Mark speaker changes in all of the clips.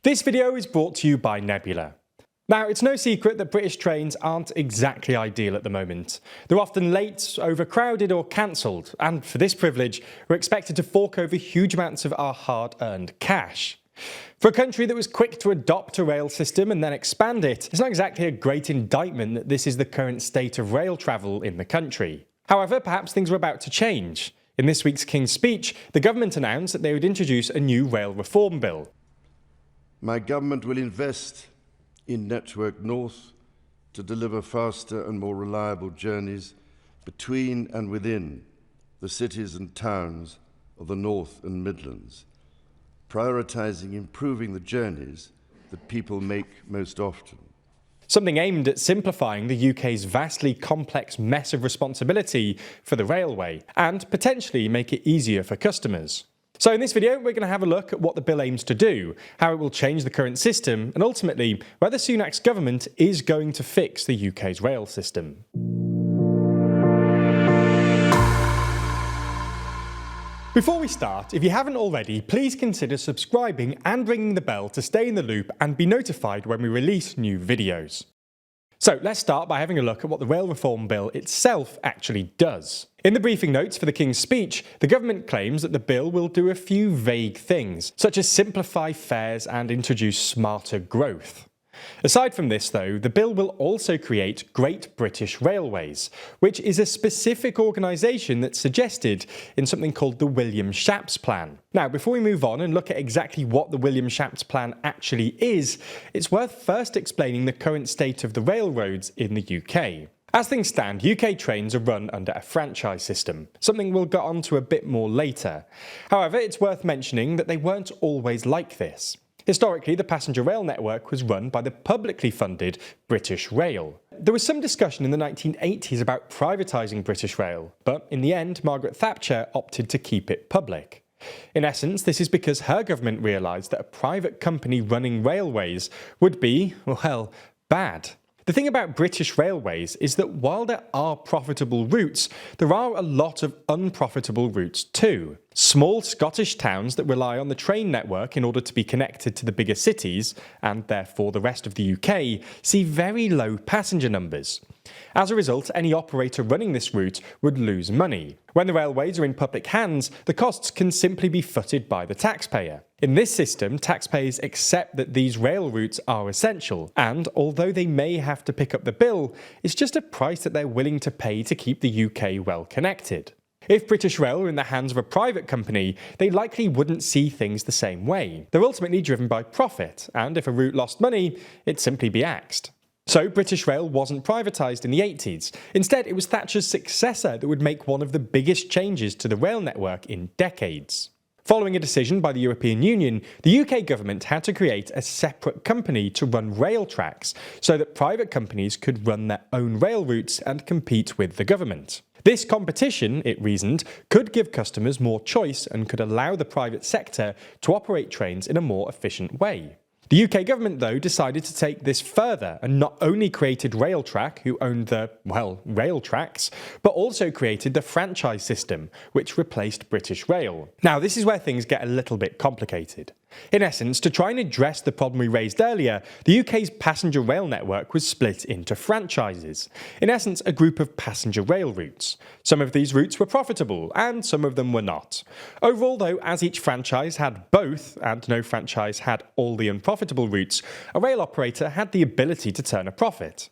Speaker 1: This video is brought to you by Nebula. Now, it's no secret that British trains aren't exactly ideal at the moment. They're often late, overcrowded or cancelled, and for this privilege, we're expected to fork over huge amounts of our hard-earned cash. For a country that was quick to adopt a rail system and then expand it, it's not exactly a great indictment that this is the current state of rail travel in the country. However, perhaps things are about to change. In this week's King's Speech, the government announced that they would introduce a new rail reform bill.
Speaker 2: My government will invest in Network North to deliver faster and more reliable journeys between and within the cities and towns of the North and Midlands, prioritising improving the journeys that people make most often.
Speaker 1: Something aimed at simplifying the UK's vastly complex mess of responsibility for the railway, and potentially make it easier for customers. So in this video, we're going to have a look at what the bill aims to do, how it will change the current system, and ultimately whether Sunak's government is going to fix the UK's rail system. Before we start, if you haven't already, please consider subscribing and ringing the bell to stay in the loop and be notified when we release new videos. So let's start by having a look at what the rail reform bill itself actually does. In the briefing notes for the King's Speech, the government claims that the bill will do a few vague things, such as simplify fares and introduce smarter growth. Aside from this though, the bill will also create Great British Railways, which is a specific organisation that's suggested in something called the Williams-Shapps Plan. Now, before we move on and look at exactly what the Williams-Shapps Plan actually is, it's worth first explaining the current state of the railroads in the UK. As things stand, UK trains are run under a franchise system, something we'll get onto a bit more later. However, it's worth mentioning that they weren't always like this. Historically, the passenger rail network was run by the publicly funded British Rail. There was some discussion in the 1980s about privatising British Rail, but in the end, Margaret Thatcher opted to keep it public. In essence, this is because her government realised that a private company running railways would be, well, bad. The thing about British Railways is that while there are profitable routes, there are a lot of unprofitable routes too. Small Scottish towns that rely on the train network in order to be connected to the bigger cities, and therefore the rest of the UK, see very low passenger numbers. As a result, any operator running this route would lose money. When the railways are in public hands, the costs can simply be footed by the taxpayer. In this system, taxpayers accept that these rail routes are essential, and although they may have to pick up the bill, it's just a price that they're willing to pay to keep the UK well connected. If British Rail were in the hands of a private company, they likely wouldn't see things the same way. They're ultimately driven by profit, and if a route lost money, it'd simply be axed. So British Rail wasn't privatised in the 80s. Instead, it was Thatcher's successor that would make one of the biggest changes to the rail network in decades. Following a decision by the European Union, the UK government had to create a separate company to run rail tracks so that private companies could run their own rail routes and compete with the government. This competition, it reasoned, could give customers more choice and could allow the private sector to operate trains in a more efficient way. The UK government, though, decided to take this further and not only created Railtrack, who owned the, well, rail tracks, but also created the franchise system, which replaced British Rail. Now, this is where things get a little bit complicated. In essence, to try and address the problem we raised earlier, the UK's passenger rail network was split into franchises. In essence, a group of passenger rail routes. Some of these routes were profitable, and some of them were not. Overall, though, as each franchise had both, and no franchise had all the unprofitable routes, a rail operator had the ability to turn a profit.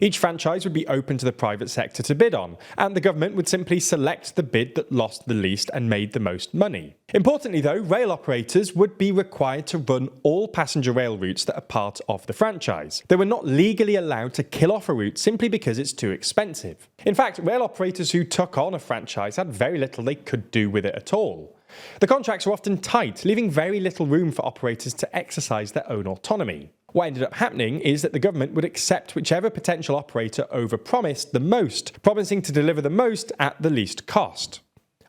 Speaker 1: Each franchise would be open to the private sector to bid on, and the government would simply select the bid that lost the least and made the most money. Importantly though, rail operators would be required to run all passenger rail routes that are part of the franchise. They were not legally allowed to kill off a route simply because it's too expensive. In fact, rail operators who took on a franchise had very little they could do with it at all. The contracts were often tight, leaving very little room for operators to exercise their own autonomy. What ended up happening is that the government would accept whichever potential operator overpromised the most, promising to deliver the most at the least cost.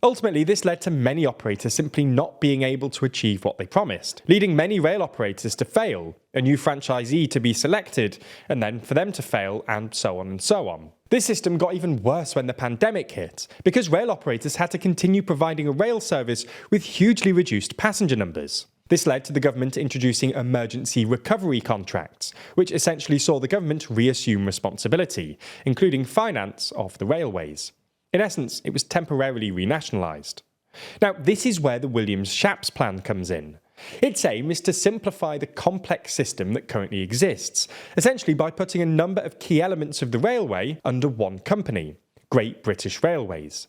Speaker 1: Ultimately, this led to many operators simply not being able to achieve what they promised, leading many rail operators to fail, a new franchisee to be selected, and then for them to fail, and so on and so on. This system got even worse when the pandemic hit, because rail operators had to continue providing a rail service with hugely reduced passenger numbers. This led to the government introducing emergency recovery contracts, which essentially saw the government reassume responsibility, including finance of the railways. In essence, it was temporarily renationalised. Now, this is where the Williams-Shapps plan comes in. Its aim is to simplify the complex system that currently exists, essentially by putting a number of key elements of the railway under one company, Great British Railways.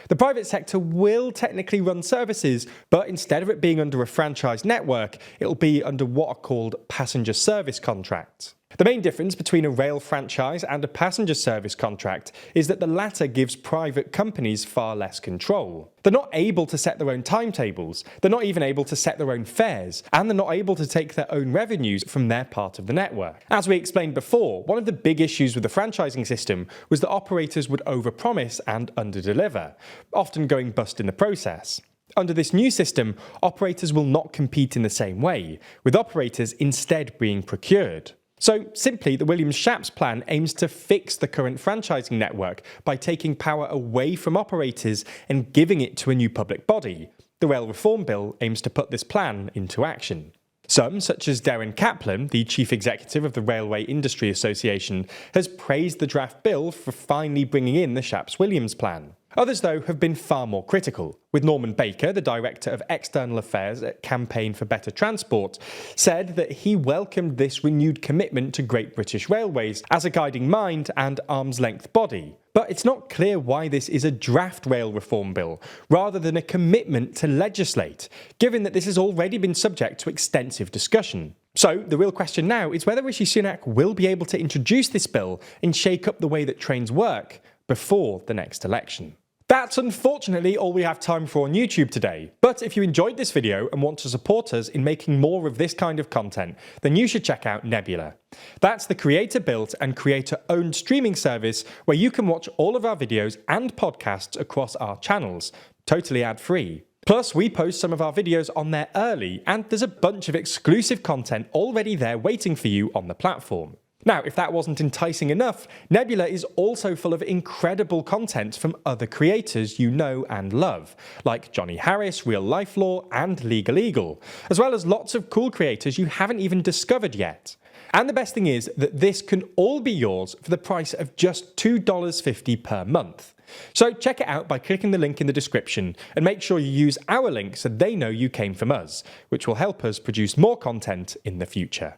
Speaker 1: The private sector will technically run services, but instead of it being under a franchise network, it'll be under what are called passenger service contracts. The main difference between a rail franchise and a passenger service contract is that the latter gives private companies far less control. They're not able to set their own timetables, they're not even able to set their own fares, and they're not able to take their own revenues from their part of the network. As we explained before, one of the big issues with the franchising system was that operators would overpromise and underdeliver, often going bust in the process. Under this new system, operators will not compete in the same way, with operators instead being procured. So, simply, the Williams-Shapps plan aims to fix the current franchising network by taking power away from operators and giving it to a new public body. The Rail Reform Bill aims to put this plan into action. Some, such as Darren Kaplan, the chief executive of the Railway Industry Association, has praised the draft bill for finally bringing in the Shapps-Williams plan. Others, though, have been far more critical, with Norman Baker, the Director of External Affairs at Campaign for Better Transport, said that he welcomed this renewed commitment to Great British Railways as a guiding mind and arm's-length body. But it's not clear why this is a draft rail reform bill, rather than a commitment to legislate, given that this has already been subject to extensive discussion. So, the real question now is whether Rishi Sunak will be able to introduce this bill and shake up the way that trains work before the next election. That's unfortunately all we have time for on YouTube today, but if you enjoyed this video and want to support us in making more of this kind of content, then you should check out Nebula. That's the creator-built and creator-owned streaming service where you can watch all of our videos and podcasts across our channels, totally ad-free. Plus, we post some of our videos on there early, and there's a bunch of exclusive content already there waiting for you on the platform. Now, if that wasn't enticing enough, Nebula is also full of incredible content from other creators you know and love, like Johnny Harris, Real Life Law, and Legal Eagle, as well as lots of cool creators you haven't even discovered yet. And the best thing is that this can all be yours for the price of just $2.50 per month. So check it out by clicking the link in the description, and make sure you use our link so they know you came from us, which will help us produce more content in the future.